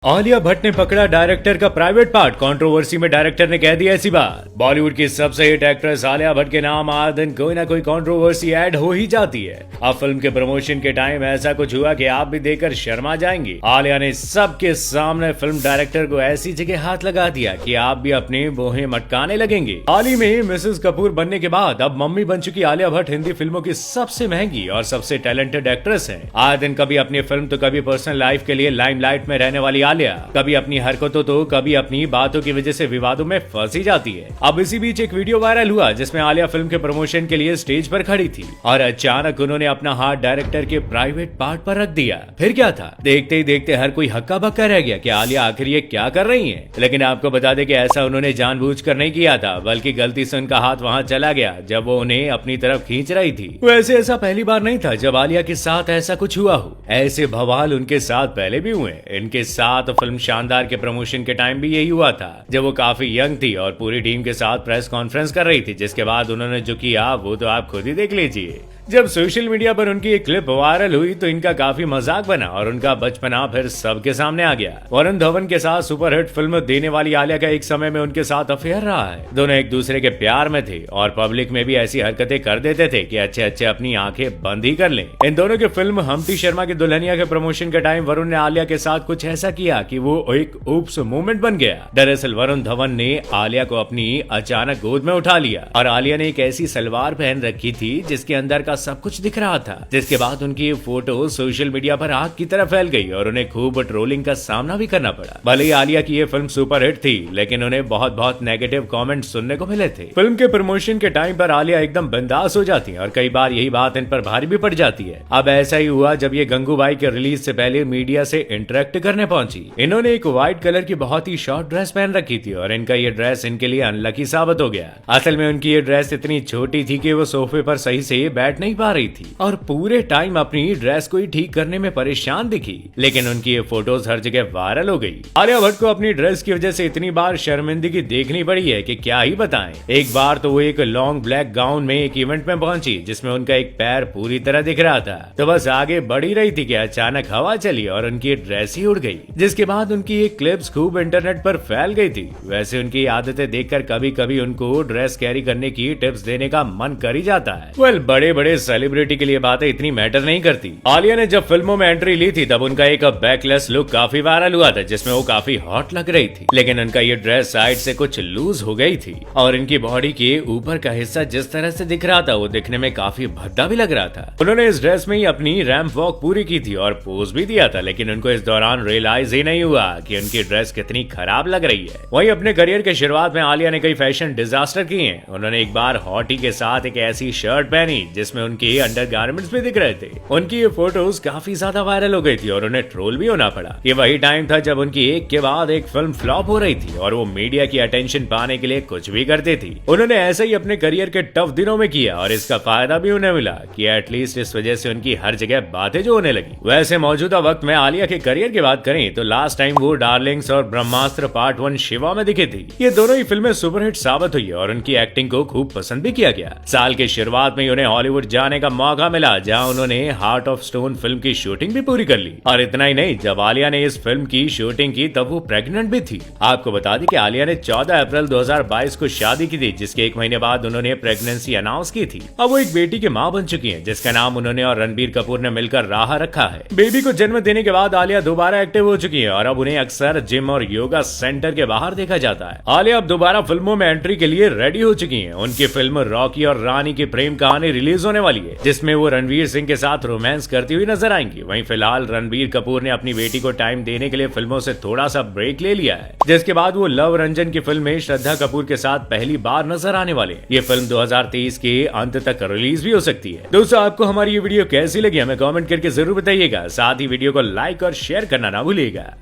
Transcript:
आलिया भट्ट ने पकड़ा डायरेक्टर का प्राइवेट पार्ट। कंट्रोवर्सी में डायरेक्टर ने कह दिया ऐसी बात। बॉलीवुड की सबसे हिट एक्ट्रेस आलिया भट्ट के नाम आए दिन कोई ना कोई कंट्रोवर्सी ऐड हो ही जाती है। अब फिल्म के प्रमोशन के टाइम ऐसा कुछ हुआ कि आप भी देखकर शर्मा जाएंगे। आलिया ने सबके सामने फिल्म डायरेक्टर को ऐसी जगह हाथ लगा दिया कि आप भी अपने बोहे मटकाने लगेंगे। हाल ही में मिसेस कपूर बनने के बाद अब मम्मी बन चुकी आलिया भट्ट हिंदी फिल्मों की सबसे महंगी और सबसे टैलेंटेड एक्ट्रेस है। आए दिन कभी अपनी फिल्म तो कभी पर्सनल लाइफ के लिए लाइमलाइट में रहने वाली आलिया कभी अपनी हरकतों तो कभी अपनी बातों की वजह से विवादों में फंसी जाती है। अब इसी बीच एक वीडियो वायरल हुआ जिसमें आलिया फिल्म के प्रमोशन के लिए स्टेज पर खड़ी थी और अचानक उन्होंने अपना हाथ डायरेक्टर के प्राइवेट पार्ट पर रख दिया। फिर क्या था, देखते ही देखते हर कोई हक्का बक्का रह गया कि आलिया आखिर ये क्या कर रही है। लेकिन आपको बता दें कि ऐसा उन्होंने जानबूझकर नहीं किया था, बल्कि गलती से उनका हाथ वहां चला गया जब वो उन्हें अपनी तरफ खींच रही थी। वैसे ऐसा पहली बार नहीं था जब आलिया के साथ ऐसा कुछ हुआ हो। ऐसे बवाल उनके साथ पहले भी हुए। इनके साथ फिल्म शानदार के प्रमोशन के टाइम भी यही हुआ था जब वो काफी यंग थी और पूरी टीम के साथ प्रेस कॉन्फ्रेंस कर रही थी, जिसके बाद उन्होंने जो किया वो तो आप खुद ही देख लीजिए। जब सोशल मीडिया पर उनकी एक क्लिप वायरल हुई तो इनका काफी मजाक बना और उनका बचपना फिर सबके सामने आ गया। वरुण धवन के साथ सुपरहिट फिल्म देने वाली आलिया का एक समय में उनके साथ अफेयर रहा है। दोनों एक दूसरे के प्यार में थे और पब्लिक में भी ऐसी हरकतें कर देते थे कि अच्छे अच्छे अपनी आंखें बंद ही कर लें। इन दोनों की फिल्म हम्टी शर्मा की दुल्हनिया के प्रमोशन के टाइम वरुण ने आलिया के साथ कुछ ऐसा किया कि वो एक ऊप्स मोमेंट बन गया। दरअसल वरुण धवन ने आलिया को अपनी अचानक गोद में उठा लिया और आलिया ने एक ऐसी सलवार पहन रखी थी जिसके अंदर का सब कुछ दिख रहा था, जिसके बाद उनकी ये फोटो सोशल मीडिया पर आग की तरह फैल गई और उन्हें खूब ट्रोलिंग का सामना भी करना पड़ा। भले ही आलिया की ये फिल्म सुपरहिट थी, लेकिन उन्हें बहुत नेगेटिव कमेंट सुनने को मिले थे। फिल्म के प्रमोशन के टाइम पर आलिया एकदम बिंदास हो जाती है और कई बार यही बात इन पर भारी भी पड़ जाती है। अब ऐसा ही हुआ जब ये गंगूबाई के रिलीज से पहले मीडिया से इंटरेक्ट करने पहुंची। इन्होंने एक व्हाइट कलर की बहुत ही शॉर्ट ड्रेस पहन रखी थी और इनका ये ड्रेस इनके लिए अनलकी साबित हो गया। असल में उनकी ये ड्रेस इतनी छोटी थी कि वो सोफे पर सही से बैठ नहीं पा रही थी और पूरे टाइम अपनी ड्रेस को ही ठीक करने में परेशान दिखी। लेकिन उनकी ये फोटोज हर जगह वायरल हो गई। आलिया भट्ट को अपनी ड्रेस की वजह से इतनी बार शर्मिंदगी देखनी पड़ी है कि क्या ही बताएं। एक बार तो वो एक लॉन्ग ब्लैक गाउन में एक इवेंट में पहुंची जिसमें उनका एक पैर पूरी तरह दिख रहा था, तो बस आगे बढ़ ही रही थी कि अचानक हवा चली और उनकी ड्रेस ही उड़ गई, जिसके बाद उनकी ये क्लिप्स खूब इंटरनेट पर फैल गई थी। वैसे उनकी आदतें देखकर कभी कभी उनको ड्रेस कैरी करने की टिप्स देने का मन कर ही जाता है। वेल, बड़े बड़े सेलिब्रिटी के लिए बातें इतनी मैटर नहीं करती। आलिया ने जब फिल्मों में एंट्री ली थी तब उनका एक बैकलेस लुक काफी वायरल हुआ था जिसमें वो काफी हॉट लग रही थी, लेकिन उनका ये ड्रेस साइड से कुछ लूज हो गई थी और इनकी बॉडी के ऊपर का हिस्सा जिस तरह से दिख रहा था वो दिखने में काफी भद्दा भी लग रहा था। उन्होंने इस ड्रेस में ही अपनी रैंप वॉक पूरी की थी और पोज भी दिया था, लेकिन उनको इस दौरान रियलाइज ही नहीं हुआ कि उनकी ड्रेस कितनी खराब लग रही है। वहीं अपने करियर के शुरुआत में आलिया ने कई फैशन डिजास्टर किए हैं। उन्होंने एक बार हॉटी के साथ एक ऐसी शर्ट पहनी जिसमें उनके अंडरगारमेंट्स भी दिख रहे थे। उनकी ये फोटोज काफी ज्यादा वायरल हो गई थी और उन्हें ट्रोल भी होना पड़ा। ये वही टाइम था जब उनकी एक के बाद एक फिल्म फ्लॉप हो रही थी और वो मीडिया की अटेंशन पाने के लिए कुछ भी करती थी। उन्होंने ऐसे ही अपने करियर के टफ दिनों में किया और इसका फायदा भी उन्हें मिला कि एटलीस्ट इस वजह से उनकी हर जगह बातें जो होने लगी। वैसे मौजूदा वक्त में आलिया के करियर की बात करें तो लास्ट टाइम वो डार्लिंग्स और ब्रह्मास्त्र पार्ट 1 शिवा में दिखी थी। ये दोनों ही फिल्में सुपरहिट साबित हुई और उनकी एक्टिंग को खूब पसंद भी किया गया। साल के शुरुआत में उन्हें हॉलीवुड जाने का मौका मिला, जहां उन्होंने हार्ट ऑफ स्टोन फिल्म की शूटिंग भी पूरी कर ली। और इतना ही नहीं, जब आलिया ने इस फिल्म की शूटिंग की तब वो प्रेग्नेंट भी थी। आपको बता दें कि आलिया ने 14 अप्रैल 2022 को शादी की थी, जिसके एक महीने बाद उन्होंने प्रेगनेंसी अनाउंस की थी। अब वो एक बेटी की मां बन चुकी हैं, जिसका नाम उन्होंने और रणबीर कपूर ने मिलकर राहा रखा है। बेबी को जन्म देने के बाद आलिया दोबारा एक्टिव हो चुकी है और अब उन्हें अक्सर जिम और योगा सेंटर के बाहर देखा जाता है। आलिया अब दोबारा फिल्मों में एंट्री के लिए रेडी हो चुकी है। उनकी फिल्म रॉकी और रानी की प्रेम कहानी रिलीज होने वाली है, जिसमें वो रणवीर सिंह के साथ रोमांस करती हुई नजर आएंगी। वहीं फिलहाल रणबीर कपूर ने अपनी बेटी को टाइम देने के लिए फिल्मों से थोड़ा सा ब्रेक ले लिया है, जिसके बाद वो लव रंजन की फिल्म में श्रद्धा कपूर के साथ पहली बार नजर आने वाले हैं। ये फिल्म 2023 के अंत तक रिलीज भी हो सकती है। दोस्तों, आपको हमारी ये वीडियो कैसी लगी हमें कमेंट करके जरूर बताइएगा। साथ ही वीडियो को लाइक और शेयर करना ना भूलिएगा।